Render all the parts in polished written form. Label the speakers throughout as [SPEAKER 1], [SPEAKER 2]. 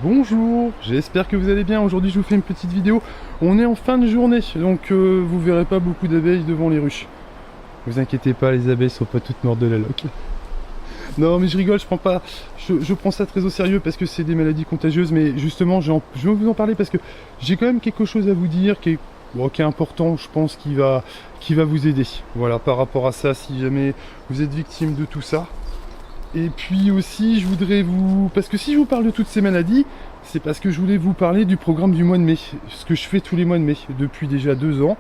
[SPEAKER 1] Bonjour, j'espère que vous allez bien. Aujourd'hui je vous fais une petite vidéo. On est en fin de journée, donc vous verrez pas beaucoup d'abeilles devant les ruches. Vous inquiétez pas, les abeilles sont pas toutes mortes de la loque. Non mais je rigole, je prends ça très au sérieux parce que c'est des maladies contagieuses, mais justement je vais vous en parler parce que j'ai quand même quelque chose à vous dire qui est important, je pense, qui va vous aider. Voilà, par rapport à ça, si jamais vous êtes victime de tout ça. Et puis aussi, je voudrais vous... Parce que si je vous parle de toutes ces maladies, c'est parce que je voulais vous parler du programme du mois de mai. Ce que je fais tous les mois de mai, depuis déjà 2 ans.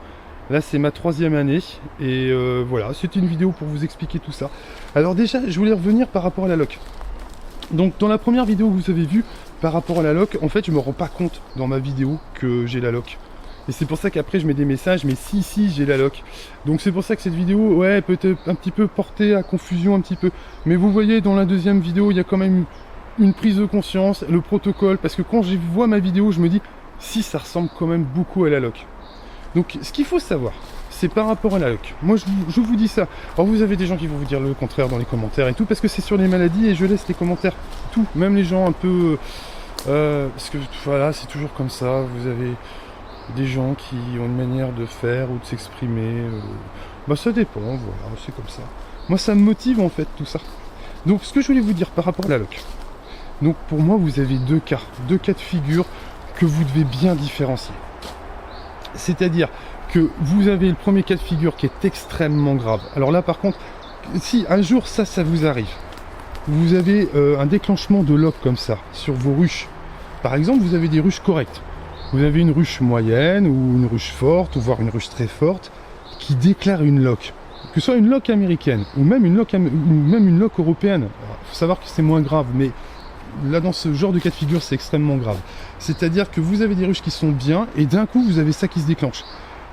[SPEAKER 1] Là, c'est ma 3e année. Et voilà, c'est une vidéo pour vous expliquer tout ça. Alors déjà, je voulais revenir par rapport à la loque. Donc, dans la première vidéo que vous avez vue, par rapport à la loque, en fait, je me rends pas compte dans ma vidéo que j'ai la loque. Et c'est pour ça qu'après je mets des messages, mais si j'ai la loque. Donc c'est pour ça que cette vidéo, ouais, peut être un petit peu portée à confusion un petit peu. Mais vous voyez, dans la deuxième vidéo, il y a quand même une prise de conscience, le protocole. Parce que quand je vois ma vidéo, je me dis, si ça ressemble quand même beaucoup à la loque. Donc ce qu'il faut savoir, c'est par rapport à la loque. Moi je vous dis ça. Alors vous avez des gens qui vont vous dire le contraire dans les commentaires et tout, parce que c'est sur les maladies et je laisse les commentaires, tout. Même les gens un peu... parce que voilà, c'est toujours comme ça, vous avez... des gens qui ont une manière de faire ou de s'exprimer, bah ça dépend, voilà, c'est comme ça. Moi ça me motive en fait tout ça. Donc ce que je voulais vous dire par rapport à la loque. Donc pour moi vous avez deux cas de figure que vous devez bien différencier. C'est-à-dire que vous avez le premier cas de figure qui est extrêmement grave. Alors là par contre, si un jour ça vous arrive, vous avez un déclenchement de loque comme ça sur vos ruches. Par exemple vous avez des ruches correctes. Vous avez une ruche moyenne ou une ruche forte, ou voire une ruche très forte, qui déclare une loque. Que ce soit une loque américaine, ou même une loque européenne. Il faut savoir que c'est moins grave, mais là dans ce genre de cas de figure, c'est extrêmement grave. C'est-à-dire que vous avez des ruches qui sont bien, et d'un coup vous avez ça qui se déclenche.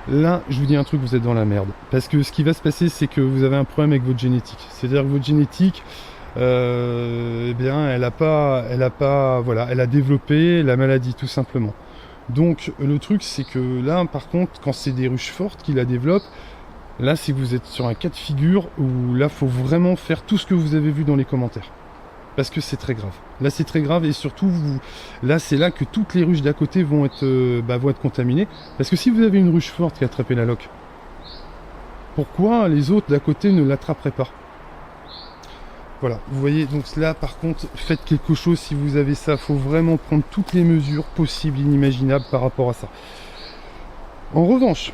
[SPEAKER 1] Là, je vous dis un truc, vous êtes dans la merde. Parce que ce qui va se passer, c'est que vous avez un problème avec votre génétique. C'est-à-dire que votre génétique... eh bien, elle a développé la maladie tout simplement. Donc le truc c'est que là par contre quand c'est des ruches fortes qui la développent, là si vous êtes sur un cas de figure où là faut vraiment faire tout ce que vous avez vu dans les commentaires. Parce que c'est très grave. Là c'est très grave et surtout là c'est là que toutes les ruches d'à côté vont être contaminées. Parce que si vous avez une ruche forte qui a attrapé la loque, pourquoi les autres d'à côté ne l'attraperaient pas ? Voilà, vous voyez, donc là par contre, faites quelque chose si vous avez ça, il faut vraiment prendre toutes les mesures possibles, inimaginables par rapport à ça. En revanche,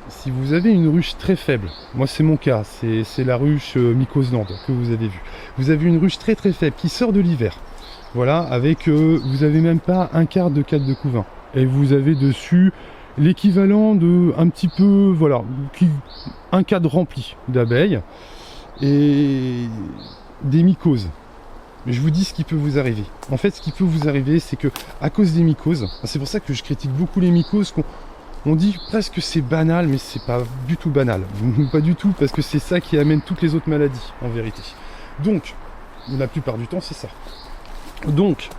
[SPEAKER 1] si vous avez une ruche très faible, moi c'est mon cas, c'est la ruche Mycose-Nande que vous avez vue. Vous avez une ruche très très faible qui sort de l'hiver, voilà, avec, vous avez même pas un quart de cadre de couvain. Et vous avez dessus l'équivalent de un petit peu, voilà, un cadre rempli d'abeilles. Et... des mycoses. Mais je vous dis ce qui peut vous arriver. En fait, ce qui peut vous arriver, c'est que à cause des mycoses, c'est pour ça que je critique beaucoup les mycoses, on dit presque que c'est banal, mais c'est pas du tout banal. Pas du tout, parce que c'est ça qui amène toutes les autres maladies, en vérité. Donc, la plupart du temps, c'est ça. Donc,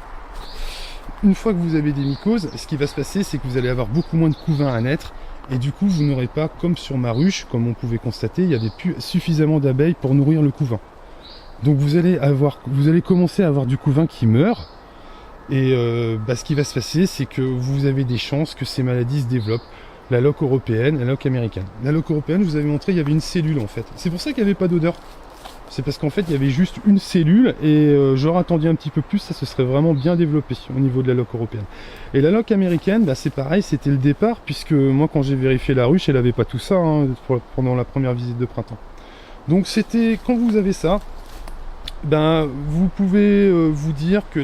[SPEAKER 1] une fois que vous avez des mycoses, ce qui va se passer, c'est que vous allez avoir beaucoup moins de couvain à naître, et du coup, vous n'aurez pas, comme sur ma ruche, comme on pouvait constater, il n'y avait plus suffisamment d'abeilles pour nourrir le couvain. Donc vous allez commencer à avoir du couvain qui meurt. Et ce qui va se passer, c'est que vous avez des chances que ces maladies se développent. La loque européenne, la loque américaine. La loque européenne, je vous avais montré, il y avait une cellule en fait. C'est pour ça qu'il n'y avait pas d'odeur. C'est parce qu'en fait, il y avait juste une cellule et j'aurais attendu un petit peu plus, ça se serait vraiment bien développé au niveau de la loque européenne. Et la loque américaine, c'est pareil, c'était le départ, puisque moi quand j'ai vérifié la ruche, elle n'avait pas tout ça pendant la première visite de printemps. Donc c'était, quand vous avez ça, vous pouvez vous dire que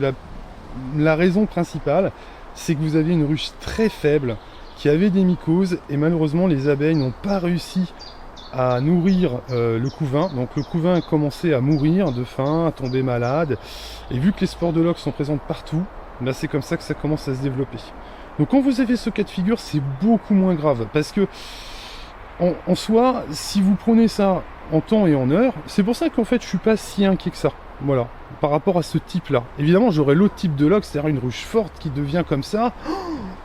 [SPEAKER 1] la raison principale, c'est que vous avez une ruche très faible qui avait des mycoses et malheureusement les abeilles n'ont pas réussi à nourrir le couvain. Donc le couvain a commencé à mourir de faim, à tomber malade. Et vu que les spores de loques sont présentes partout, c'est comme ça que ça commence à se développer. Donc quand vous avez ce cas de figure, c'est beaucoup moins grave parce que en soi, si vous prenez ça en temps et en heure, c'est pour ça qu'en fait je suis pas si inquiet que ça. Voilà, par rapport à ce type là. Évidemment j'aurais l'autre type de loque, c'est-à-dire une ruche forte qui devient comme ça.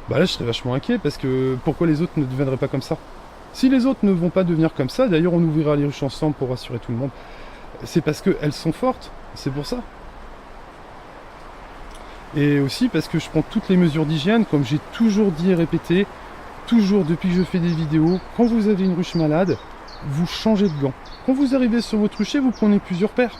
[SPEAKER 1] Là je serais vachement inquiet parce que pourquoi les autres ne deviendraient pas comme ça? Si les autres ne vont pas devenir comme ça, d'ailleurs on ouvrira les ruches ensemble pour rassurer tout le monde, c'est parce qu'elles sont fortes, c'est pour ça. Et aussi parce que je prends toutes les mesures d'hygiène, comme j'ai toujours dit et répété, toujours depuis que je fais des vidéos, quand vous avez une ruche malade, vous changez de gants. Quand vous arrivez sur votre rucher, vous prenez plusieurs paires.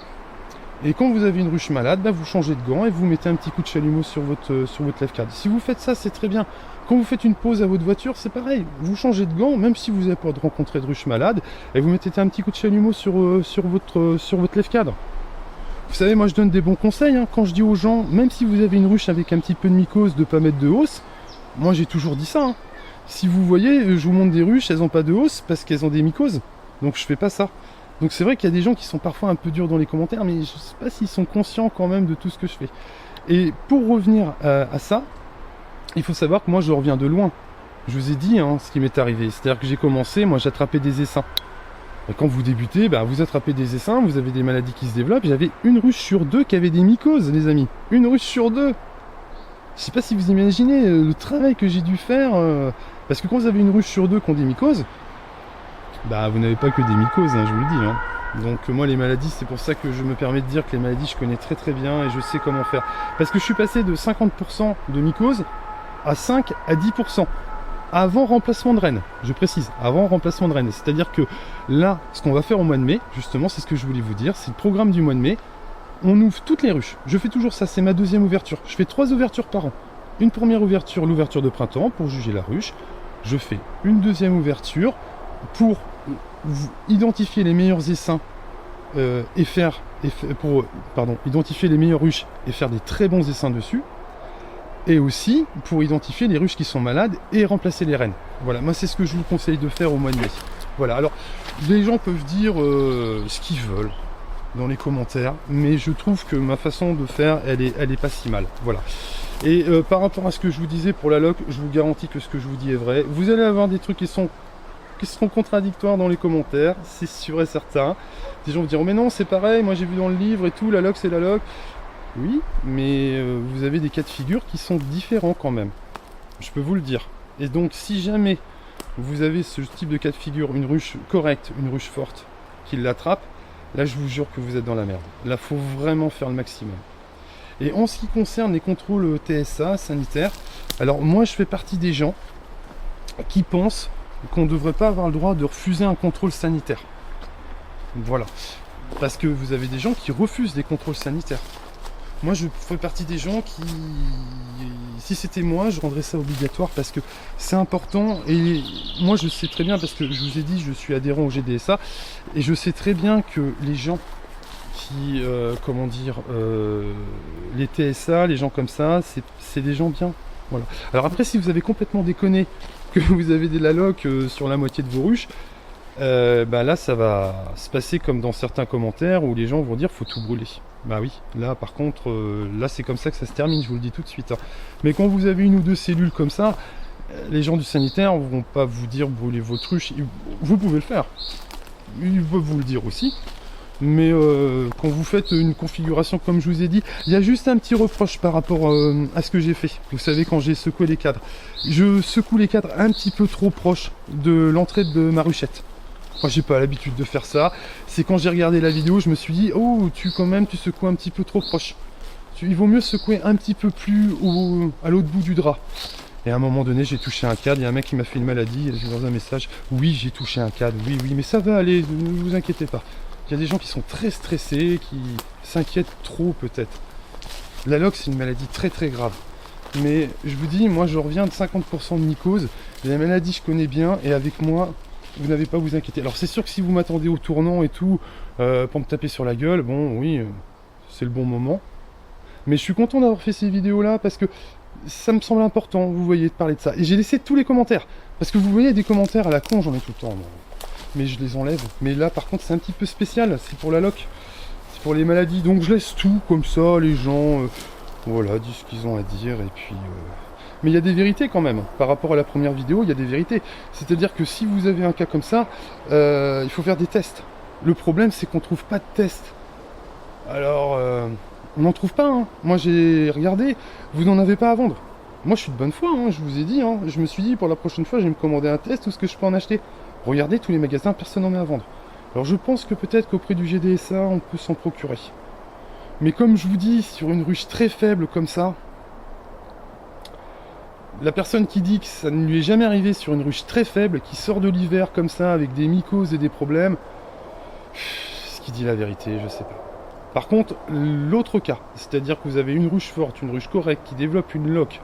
[SPEAKER 1] Et quand vous avez une ruche malade, bah vous changez de gants et vous mettez un petit coup de chalumeau sur votre lève-cade. Si vous faites ça, c'est très bien. Quand vous faites une pause à votre voiture, c'est pareil. Vous changez de gants, même si vous n'avez pas rencontré de ruche malade, et vous mettez un petit coup de chalumeau sur votre lève-cade. Vous savez, moi je donne des bons conseils, hein. Quand je dis aux gens, même si vous avez une ruche avec un petit peu de mycose, de ne pas mettre de hausse, moi j'ai toujours dit ça. Hein. Si vous voyez, je vous montre des ruches, elles n'ont pas de hausse parce qu'elles ont des mycoses. Donc je fais pas ça. Donc c'est vrai qu'il y a des gens qui sont parfois un peu durs dans les commentaires, mais je sais pas s'ils sont conscients quand même de tout ce que je fais. Et pour revenir à ça, il faut savoir que moi je reviens de loin. Je vous ai dit hein, ce qui m'est arrivé. C'est-à-dire que j'ai commencé, moi j'attrapais des essaims. Et quand vous débutez, bah, vous attrapez des essaims, vous avez des maladies qui se développent. J'avais une ruche sur 2 qui avait des mycoses, les amis. Une ruche sur 2. Je sais pas si vous imaginez le travail que j'ai dû faire. Parce que quand vous avez une ruche sur 2 qui ont des mycoses, bah vous n'avez pas que des mycoses, hein, je vous le dis. Hein. Donc moi les maladies, c'est pour ça que je me permets de dire que les maladies, je connais très très bien et je sais comment faire. Parce que je suis passé de 50% de mycoses à 5 à 10%. Avant remplacement de reine, je précise, avant remplacement de reine. C'est-à-dire que là, ce qu'on va faire au mois de mai, justement, c'est ce que je voulais vous dire, c'est le programme du mois de mai. On ouvre toutes les ruches. Je fais toujours ça, c'est ma deuxième ouverture. Je fais 3 ouvertures par an. Une première ouverture, l'ouverture de printemps, pour juger la ruche. Je fais une deuxième ouverture pour identifier les meilleurs essaims identifier les meilleures ruches et faire des très bons essaims dessus. Et aussi pour identifier les ruches qui sont malades et remplacer les reines. Voilà, moi c'est ce que je vous conseille de faire au mois de mai. Voilà, alors les gens peuvent dire ce qu'ils veulent dans les commentaires, mais je trouve que ma façon de faire, elle est pas si mal. Voilà. Et par rapport à ce que je vous disais pour la loc, je vous garantis que ce que je vous dis est vrai. Vous allez avoir des trucs qui seront contradictoires dans les commentaires, c'est sûr et certain. Des gens vous diront mais non c'est pareil, moi j'ai vu dans le livre et tout, la loc c'est la loc. Oui, mais vous avez des cas de figure qui sont différents quand même. Je peux vous le dire. Et donc, si jamais vous avez ce type de cas de figure, une ruche correcte, une ruche forte, qui l'attrape, là, je vous jure que vous êtes dans la merde. Là, il faut vraiment faire le maximum. Et en ce qui concerne les contrôles TSA, sanitaires, alors moi, je fais partie des gens qui pensent qu'on ne devrait pas avoir le droit de refuser un contrôle sanitaire. Voilà. Parce que vous avez des gens qui refusent des contrôles sanitaires. Moi, je fais partie des gens qui, si c'était moi, je rendrais ça obligatoire parce que c'est important. Et moi, je sais très bien, parce que je vous ai dit, je suis adhérent au GDSA, et je sais très bien que les gens qui, les TSA, les gens comme ça, c'est des gens bien. Voilà. Alors après, si vous avez complètement déconné, que vous avez des lalocs sur la moitié de vos ruches, là, ça va se passer comme dans certains commentaires où les gens vont dire faut tout brûler. Bah oui, là par contre, là c'est comme ça que ça se termine, je vous le dis tout de suite. Hein. Mais quand vous avez une ou deux cellules comme ça, les gens du sanitaire vont pas vous dire brûlez votre ruche. Vous pouvez le faire, ils peuvent vous le dire aussi. Mais quand vous faites une configuration comme je vous ai dit, il y a juste un petit reproche par rapport à ce que j'ai fait. Vous savez, quand j'ai secoué les cadres, je secoue les cadres un petit peu trop proche de l'entrée de ma ruchette. Moi j'ai pas l'habitude de faire ça. C'est quand j'ai regardé la vidéo, je me suis dit oh tu secoues un petit peu trop proche. Il vaut mieux secouer un petit peu plus à l'autre bout du drap. Et à un moment donné j'ai touché un cadre, il y a un mec qui m'a fait une maladie, j'ai dans un message, oui j'ai touché un cadre, oui mais ça va aller, ne vous inquiétez pas. Il y a des gens qui sont très stressés, qui s'inquiètent trop peut-être. La loc c'est une maladie très très grave. Mais je vous dis, moi je reviens de 50% de mycose, la maladie je connais bien et avec moi vous n'avez pas à vous inquiéter. Alors c'est sûr que si vous m'attendez au tournant et tout, pour me taper sur la gueule, bon oui, c'est le bon moment. Mais je suis content d'avoir fait ces vidéos là parce que ça me semble important, vous voyez, de parler de ça. Et j'ai laissé tous les commentaires. Parce que vous voyez des commentaires à la con, j'en ai tout le temps. Moi. Mais je les enlève. Mais là par contre c'est un petit peu spécial, c'est pour la loc. C'est pour les maladies. Donc je laisse tout comme ça, les gens voilà, disent ce qu'ils ont à dire et puis... Mais il y a des vérités quand même, par rapport à la première vidéo, il y a des vérités. C'est-à-dire que si vous avez un cas comme ça, il faut faire des tests. Le problème, c'est qu'on ne trouve pas de tests. Alors, on n'en trouve pas. Hein. Moi, j'ai regardé, vous n'en avez pas à vendre. Moi, je suis de bonne foi, hein, je vous ai dit. Hein. Je me suis dit, pour la prochaine fois, je vais me commander un test, tout ce que je peux en acheter. Regardez, tous les magasins, personne n'en met à vendre. Alors, je pense que peut-être qu'auprès du GDSA, on peut s'en procurer. Mais comme je vous dis, sur une ruche très faible comme ça, la personne qui dit que ça ne lui est jamais arrivé sur une ruche très faible, qui sort de l'hiver comme ça avec des mycoses et des problèmes, ce qui dit la vérité, je sais pas. Par contre, l'autre cas, c'est-à-dire que vous avez une ruche forte, une ruche correcte qui développe une loque,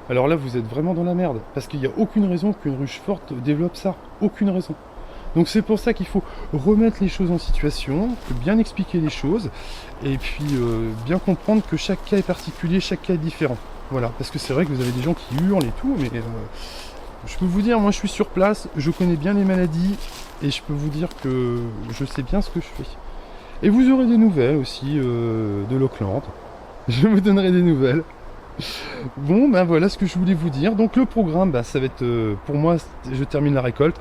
[SPEAKER 1] alors là vous êtes vraiment dans la merde, parce qu'il n'y a aucune raison qu'une ruche forte développe ça, aucune raison. Donc c'est pour ça qu'il faut remettre les choses en situation, bien expliquer les choses, et puis bien comprendre que chaque cas est particulier, chaque cas est différent. Voilà, parce que c'est vrai que vous avez des gens qui hurlent et tout, mais je peux vous dire, moi je suis sur place, je connais bien les maladies, et je peux vous dire que je sais bien ce que je fais. Et vous aurez des nouvelles aussi de l'Auckland, je vous donnerai des nouvelles. Bon, ben voilà ce que je voulais vous dire. Donc le programme, ben, ça va être, pour moi, je termine la récolte.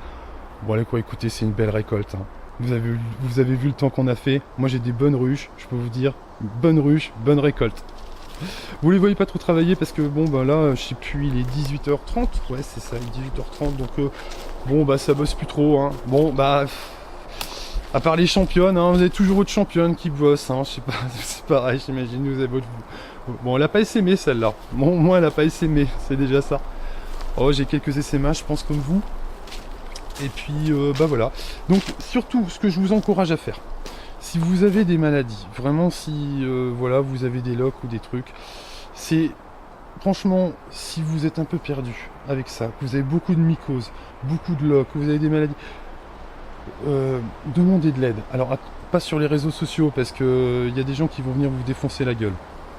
[SPEAKER 1] Bon allez quoi, écoutez, c'est une belle récolte. Hein. Vous avez vu le temps qu'on a fait. Moi j'ai des bonnes ruches, je peux vous dire, bonne ruche, bonne récolte. Vous les voyez pas trop travailler parce que bon ben là, je sais plus, il est 18h30. Ouais c'est ça, 18h30, donc bon bah ça bosse plus trop. Hein. Bon bah, à part les championnes, hein, vous avez toujours autre championne qui bosse, hein, je sais pas, c'est pareil, j'imagine, vous avez votre... Bon elle a pas essaimé celle-là. Bon moi elle a pas essaimé, c'est déjà ça. Oh j'ai quelques essaimages, je pense comme vous. Et puis bah voilà. Donc surtout ce que je vous encourage à faire, si vous avez des maladies, vraiment si voilà vous avez des loques ou des trucs, c'est franchement si vous êtes un peu perdu avec ça, que vous avez beaucoup de mycoses, beaucoup de loques, que vous avez des maladies, demandez de l'aide. Alors pas sur les réseaux sociaux parce que il y a des gens qui vont venir vous défoncer la gueule.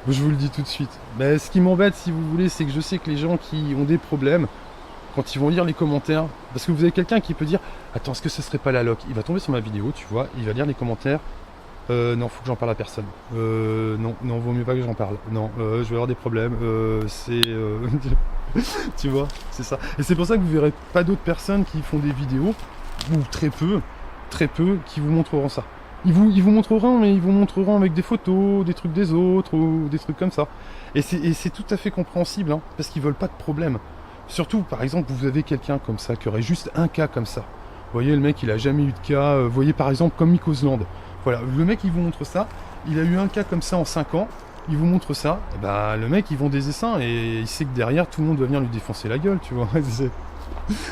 [SPEAKER 1] Je vous le dis tout de suite. Mais ce qui m'embête si vous voulez, c'est que je sais que les gens qui ont des problèmes, quand ils vont lire les commentaires, parce que vous avez quelqu'un qui peut dire attends, est-ce que ce serait pas la loque? Il va tomber sur ma vidéo, tu vois, il va lire les commentaires. Non, faut que j'en parle à personne. Non, vaut mieux pas que j'en parle. Non, je vais avoir des problèmes. Tu vois, c'est ça. Et c'est pour ça que vous verrez pas d'autres personnes qui font des vidéos, ou très peu, qui vous montreront ça. Ils vous montreront, mais ils vous montreront avec des photos, des trucs des autres, ou des trucs comme ça. Et c'est tout à fait compréhensible, hein, parce qu'ils veulent pas de problème. Surtout, par exemple, vous avez quelqu'un comme ça, qui aurait juste un cas comme ça. Vous voyez, le mec, il a jamais eu de cas. Vous voyez, par exemple, comme Mycosland. Voilà, le mec, il vous montre ça. Il a eu un cas comme ça en 5 ans. Il vous montre ça. Et bah, le mec, il vend des essaims et il sait que derrière, tout le monde va venir lui défoncer la gueule, tu vois.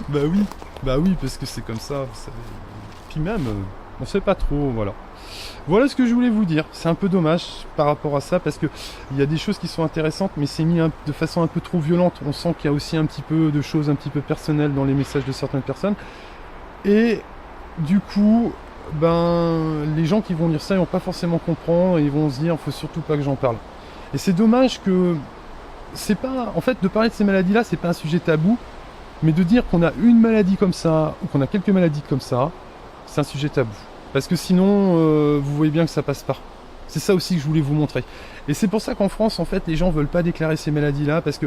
[SPEAKER 1] Bah oui, parce que c'est comme ça, vous savez. Puis même, on sait pas trop, voilà. Voilà ce que je voulais vous dire. C'est un peu dommage par rapport à ça parce que il y a des choses qui sont intéressantes, mais c'est mis de façon un peu trop violente. On sent qu'il y a aussi un petit peu de choses un petit peu personnelles dans les messages de certaines personnes. Et du coup, ben, les gens qui vont lire ça, ils vont pas forcément comprendre et ils vont se dire, faut surtout pas que j'en parle. Et c'est dommage que c'est pas, en fait, de parler de ces maladies-là, c'est pas un sujet tabou, mais de dire qu'on a une maladie comme ça ou qu'on a quelques maladies comme ça, c'est un sujet tabou. Parce que sinon, vous voyez bien que ça passe pas. C'est ça aussi que je voulais vous montrer. Et c'est pour ça qu'en France, en fait, les gens veulent pas déclarer ces maladies-là parce que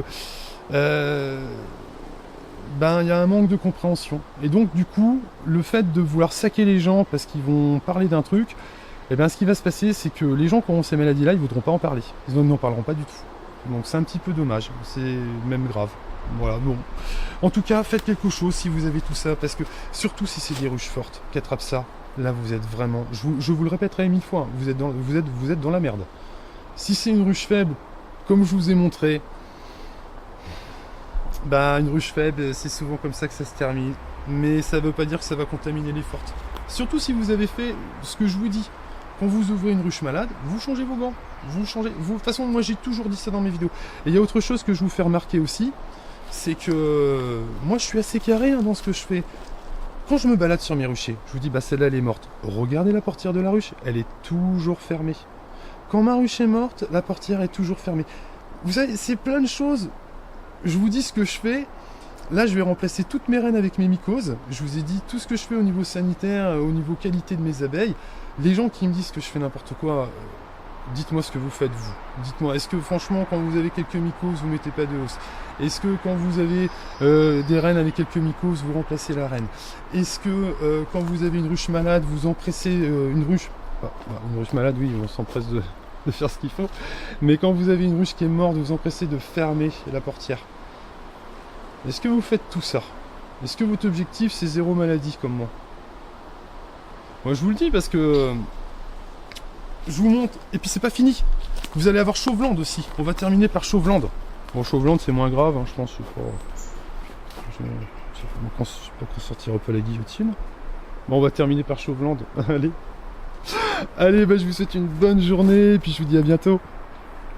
[SPEAKER 1] ben il y a un manque de compréhension. Et donc du coup, le fait de vouloir saquer les gens parce qu'ils vont parler d'un truc, et ben ce qui va se passer, c'est que les gens qui auront ces maladies-là, ils voudront pas en parler. Ils n'en parleront pas du tout. Donc c'est un petit peu dommage. C'est même grave. Voilà, bon. En tout cas, faites quelque chose si vous avez tout ça, parce que surtout si c'est des ruches fortes qui attrapent ça, là vous êtes vraiment, je vous le répéterai 1000 fois, vous êtes dans la merde. Si c'est une ruche faible, comme je vous ai montré, bah une ruche faible, c'est souvent comme ça que ça se termine. Mais ça veut pas dire que ça va contaminer les fortes. Surtout si vous avez fait ce que je vous dis. Quand vous ouvrez une ruche malade, vous changez vos gants. Vous changez. De toute façon, moi j'ai toujours dit ça dans mes vidéos. Et il y a autre chose que je vous fais remarquer aussi, c'est que moi je suis assez carré hein, dans ce que je fais. Quand je me balade sur mes ruchers, je vous dis bah celle-là elle est morte. Regardez la portière de la ruche, elle est toujours fermée. Quand ma ruche est morte, la portière est toujours fermée. Vous savez, c'est plein de choses. Je vous dis ce que je fais. Là, je vais remplacer toutes mes reines avec mes mycoses. Je vous ai dit tout ce que je fais au niveau sanitaire, au niveau qualité de mes abeilles. Les gens qui me disent que je fais n'importe quoi, dites-moi ce que vous faites vous. Dites-moi, est-ce que franchement, quand vous avez quelques mycoses, vous mettez pas de hausse? Est-ce que quand vous avez des reines avec quelques mycoses, vous remplacez la reine? Est-ce que quand vous avez une ruche malade, vous empressez une ruche? Une ruche malade, oui, on s'empresse de faire ce qu'il faut. Mais quand vous avez une ruche qui est morte, vous empressez de fermer la portière. Est-ce que vous faites tout ça? Est-ce que votre objectif c'est zéro maladie comme moi? Moi je vous le dis parce que je vous montre. Et puis c'est pas fini. Vous allez avoir Chauveland aussi. On va terminer par Chauveland. Bon, Chauvelande c'est moins grave, hein, je pense. Je sais pas qu'on sortira pas la guillotine. Bon, on va terminer par Chauvelande. Allez. Allez, bah, je vous souhaite une bonne journée et puis je vous dis à bientôt.